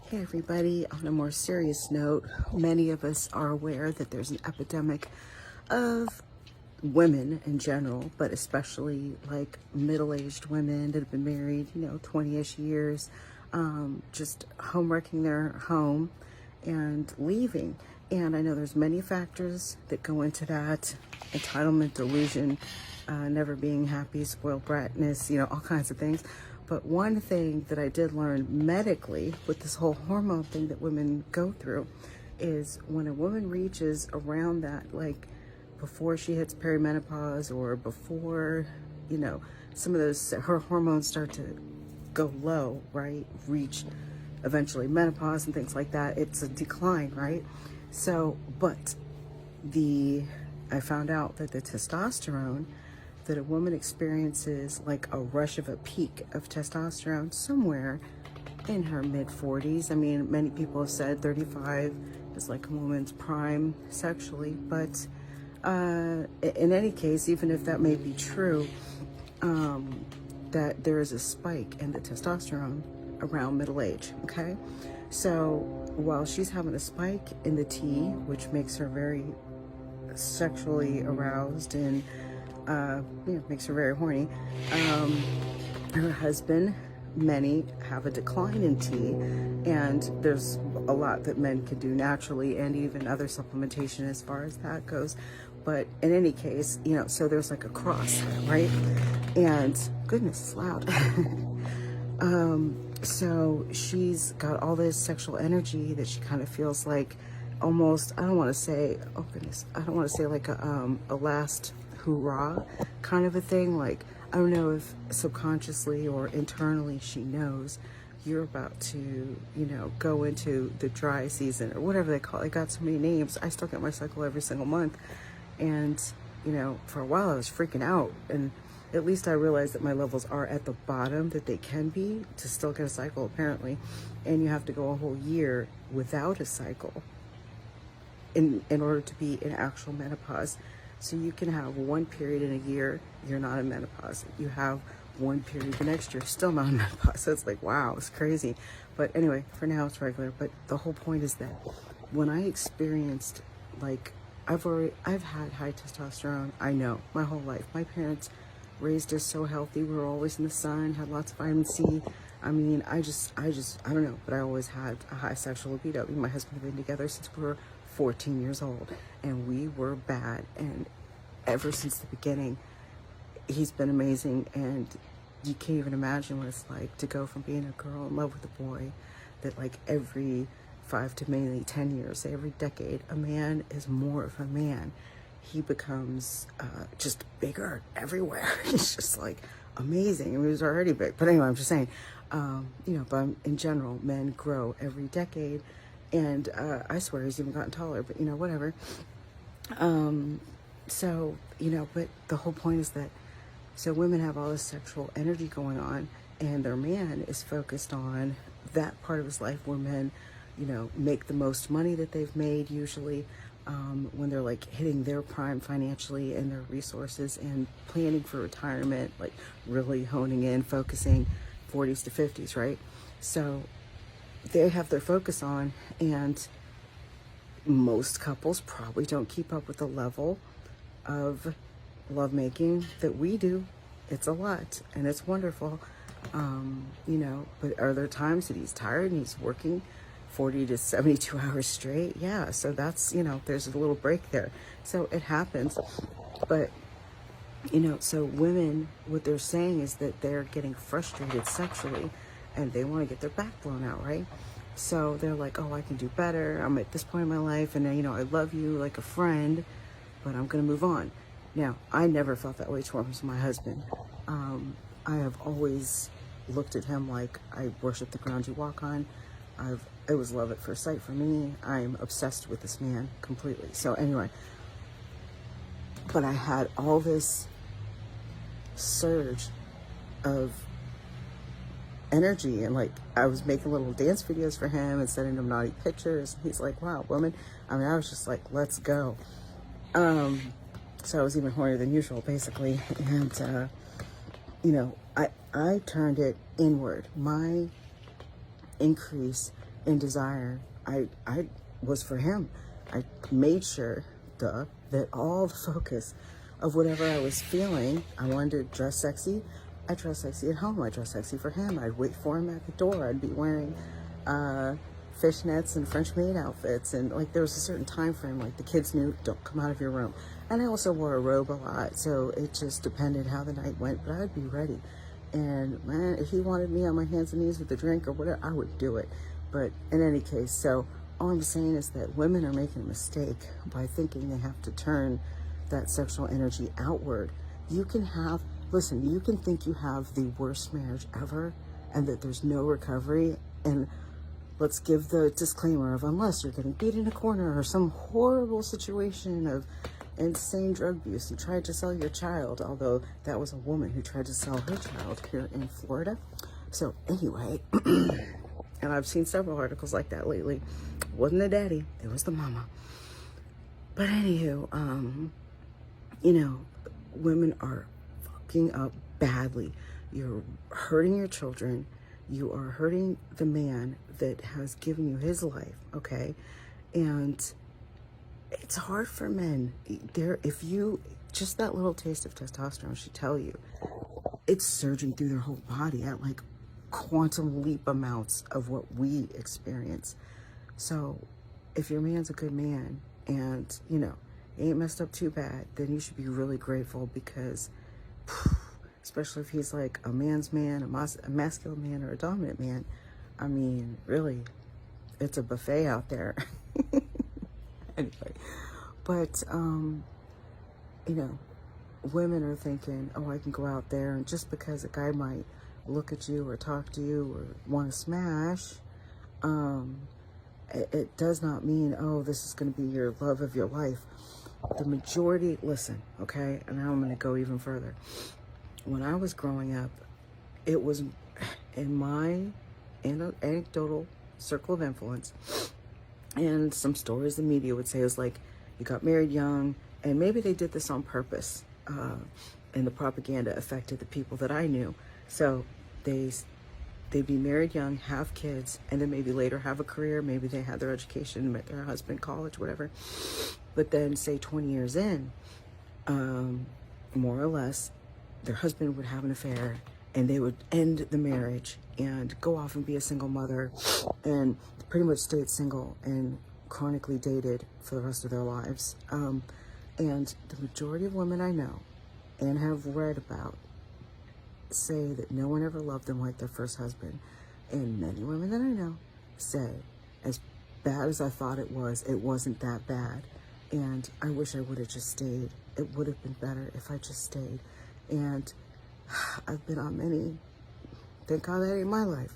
Hey everybody, on a more serious note, many of us are aware that there's an epidemic of women in general, but especially like middle-aged women that have been married, 20-ish years, just homewrecking their home and leaving. And I know there's many factors that go into that: entitlement, delusion, never being happy, spoiled bratness, all kinds of things. But one thing that I did learn medically with this whole hormone thing that women go through is when a woman reaches around that, like before she hits perimenopause or before, some of those, her hormones start to go low, right? Reach eventually menopause and things like that. It's a decline, right? So, but I found out that the testosterone that a woman experiences, like a rush of a peak of testosterone somewhere in her mid 40s. I mean, many people have said 35 is like a woman's prime sexually, but in any case, even if that may be true, that there is a spike in the testosterone around middle age, okay? So while she's having a spike in the T, which makes her very sexually aroused and makes her very horny. Her husband, many have a decline in T, and there's a lot that men can do naturally and even other supplementation as far as that goes. But in any case, so there's like a cross, right? And goodness, it's loud. So she's got all this sexual energy that she kind of feels like almost, I don't want to say, oh goodness, I don't want to say like a last hoorah kind of a thing. Like, I don't know if subconsciously or internally she knows you're about to, go into the dry season or whatever they call it. I got so many names. I still get my cycle every single month. And, for a while I was freaking out. And at least I realized that my levels are at the bottom that they can be to still get a cycle, apparently. And you have to go a whole year without a cycle in order to be in actual menopause. So you can have one period in a year, you're not in menopause. You have one period the next year, still not in menopause. So it's like, wow, it's crazy. But anyway, for now it's regular. But the whole point is that when I experienced, like, I've had high testosterone, I know, my whole life. My parents raised us so healthy. We were always in the sun, had lots of vitamin C. I mean, I don't know, but I always had a high sexual libido. Me and my husband have been together since we were 14 years old, and we were bad. And ever since the beginning, he's been amazing. And you can't even imagine what it's like to go from being a girl in love with a boy that, like, every 5 to mainly 10 years, say every decade, a man is more of a man. He becomes just bigger everywhere. He's just like amazing. I mean, he was already big, but anyway, I'm just saying, but in general, men grow every decade. And I swear he's even gotten taller, but whatever. So, but the whole point is that, so women have all this sexual energy going on, and their man is focused on that part of his life where men, make the most money that they've made usually, when they're like hitting their prime financially and their resources and planning for retirement, like really honing in, focusing 40s to 50s, right? So they have their focus on, and most couples probably don't keep up with the level of lovemaking that we do. It's a lot, and it's wonderful, but are there times that he's tired and he's working 40 to 72 hours straight? Yeah, so that's, there's a little break there. So it happens. But, so women, what they're saying is that they're getting frustrated sexually and they want to get their back blown out, right? So they're like, oh, I can do better. I'm at this point in my life, and I love you like a friend, but I'm going to move on. Now, I never felt that way towards my husband. I have always looked at him like I worship the ground you walk on. It was love at first sight for me. I'm obsessed with this man completely. So anyway, but I had all this surge of energy, and like I was making little dance videos for him and sending him naughty pictures. He's like, wow, woman. I mean, I was just like, let's go. So I was even hornier than usual, basically. And, I turned it inward. My increase in desire, I was for him. I made sure, that all the focus of whatever I was feeling, I wanted to dress sexy. I dress sexy at home. I dress sexy for him. I'd wait for him at the door. I'd be wearing fishnets and French maid outfits, and like there was a certain time frame, like the kids knew, don't come out of your room. And I also wore a robe a lot, so it just depended how the night went, but I'd be ready. And man, if he wanted me on my hands and knees with a drink or whatever, I would do it. But in any case, so all I'm saying is that women are making a mistake by thinking they have to turn that sexual energy outward. You can have, listen, you can think you have the worst marriage ever and that there's no recovery. And let's give the disclaimer of unless you're getting beat in a corner or some horrible situation of insane drug abuse. You tried to sell your child, although that was a woman who tried to sell her child here in Florida. So anyway, and I've seen several articles like that lately. It wasn't the daddy, it was the mama. But anywho, you know, women are fucking up badly. You're hurting your children. You are hurting the man that has given you his life, okay? And it's hard for men. If you, just that little taste of testosterone should tell you, it's surging through their whole body at like quantum leap amounts of what we experience. So if your man's a good man and, you know, ain't messed up too bad, then you should be really grateful because, especially if he's like a man's man, a masculine man, or a dominant man, I mean, really, it's a buffet out there. Anyway, but, you know, women are thinking, oh, I can go out there, and just because a guy might look at you or talk to you or want to smash, it does not mean, oh, this is going to be your love of your life. The majority, listen, okay, and now I'm going to go even further. When I was growing up, it was in my anecdotal circle of influence, and some stories the media would say is like, you got married young, and maybe they did this on purpose, and the propaganda affected the people that I knew. So they'd be married young, have kids, and then maybe later have a career. Maybe they had their education, met their husband, college, whatever. But then say 20 years in, more or less, their husband would have an affair and they would end the marriage and go off and be a single mother and pretty much stayed single and chronically dated for the rest of their lives. And the majority of women I know and have read about say that no one ever loved them like their first husband. And many women that I know say, as bad as I thought it wasn't that bad. And I wish I would have just stayed. It would have been better if I just stayed. And I've been on many. Thank God that ain't my life.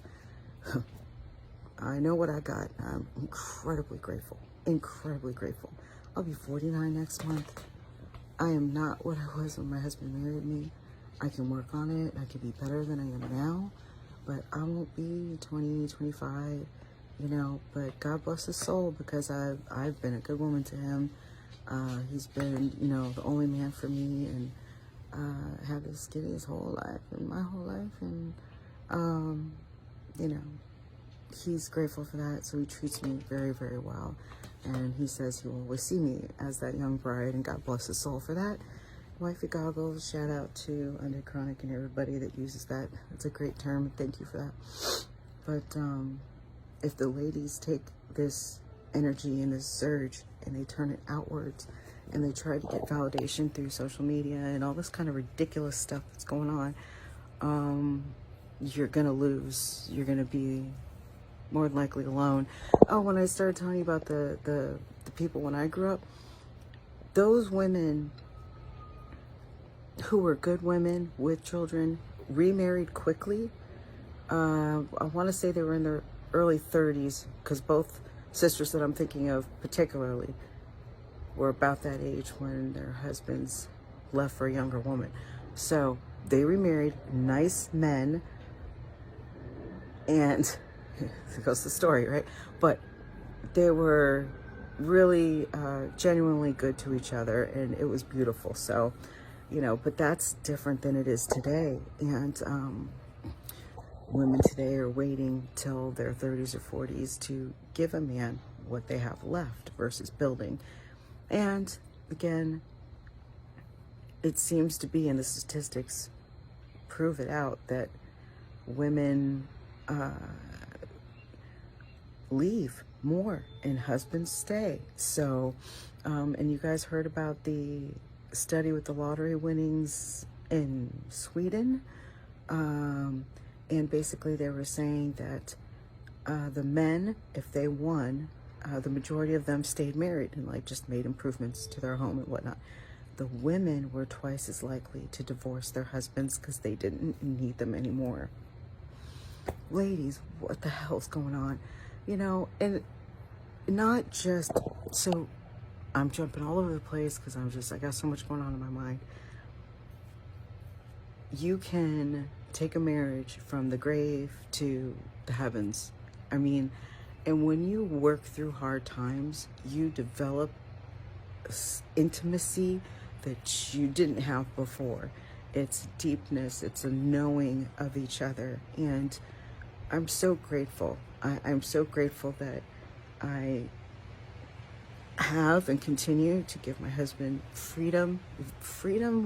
I know what I got. I'm incredibly grateful. Incredibly grateful. I'll be 49 next month. I am not what I was when my husband married me. I can work on it. I can be better than I am now. But I won't be 20, 25, you know. But God bless his soul, because I've been a good woman to him. He's been, you know, the only man for me, and had this kid his whole life and my whole life. And, you know, he's grateful for that. So he treats me very, very well. And he says he will always see me as that young bride, and God bless his soul for that. Wifey goggles, shout out to Under Chronic and everybody that uses that. It's a great term. Thank you for that. But if the ladies take this energy and this surge and they turn it outwards and they try to get validation through social media and all this kind of ridiculous stuff that's going on, you're going to lose. You're going to be more than likely alone. Oh, when I started telling you about the people when I grew up, those women who were good women with children remarried quickly. I want to say they were in their early 30s, because both sisters that I'm thinking of particularly were about that age when their husbands left for a younger woman. So they remarried, nice men, and there goes the story, right? But they were really genuinely good to each other, and it was beautiful. So, you know, but that's different than it is today. And Women today are waiting till their 30s or 40s to give a man what they have left versus building. And again, it seems to be, and the statistics prove it out, that women leave more and husbands stay. So, and you guys heard about the study with the lottery winnings in Sweden. And basically they were saying that the men, if they won, the majority of them stayed married and like just made improvements to their home and whatnot. The women were twice as likely to divorce their husbands because they didn't need them anymore. Ladies, what the hell's going on? You know, and not just, so I'm jumping all over the place because I got so much going on in my mind. You can take a marriage from the grave to the heavens. I mean, and when you work through hard times, you develop intimacy that you didn't have before. It's deepness, it's a knowing of each other. And I'm so grateful. I'm so grateful that I have and continue to give my husband freedom,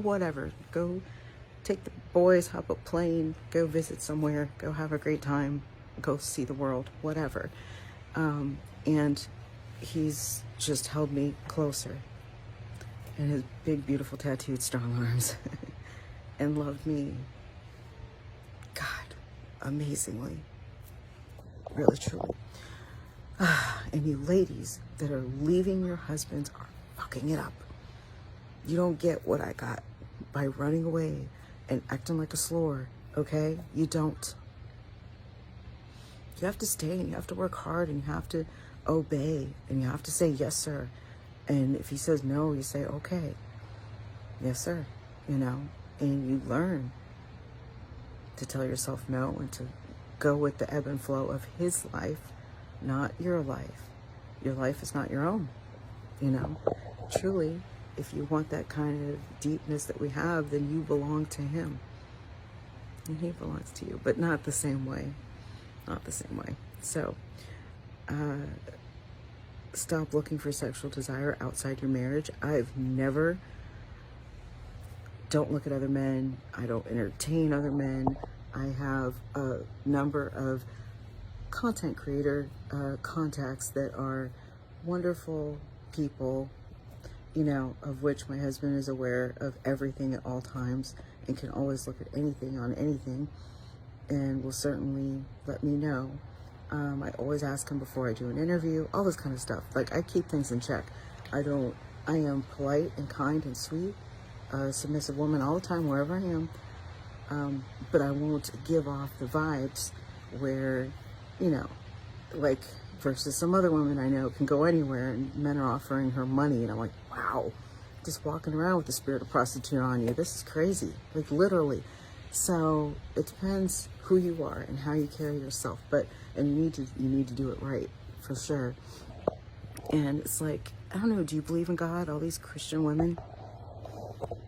whatever. Go take the boys, hop a plane, go visit somewhere, go have a great time, go see the world, whatever. And he's just held me closer, and his big, beautiful, tattooed strong arms, and loved me, God, amazingly, really, truly. And you ladies that are leaving your husbands are fucking it up. You don't get what I got by running away and acting like a slore, okay? You don't. You have to stay, and you have to work hard, and you have to obey, and you have to say yes, sir. And if he says no, you say okay, yes, sir, you know, and you learn to tell yourself no and to go with the ebb and flow of his life, not your life. Your life is not your own, you know. Truly, if you want that kind of deepness that we have, then you belong to him. And he belongs to you, but not the same way. Not the same way. So, stop looking for sexual desire outside your marriage. Don't look at other men. I don't entertain other men. I have a number of content creator contacts that are wonderful people, you know, of which my husband is aware of everything at all times and can always look at anything on anything and will certainly let me know. I always ask him before I do an interview, all this kind of stuff. Like, I keep things in check. I am polite and kind and sweet, submissive woman all the time, wherever I am. But I won't give off the vibes where, you know, like, versus some other women I know can go anywhere and men are offering her money. And I'm like, wow, just walking around with the spirit of prostitute on you. This is crazy, like literally. So it depends who you are and how you carry yourself. And you need to do it right, for sure. And it's like, I don't know, do you believe in God? All these Christian women,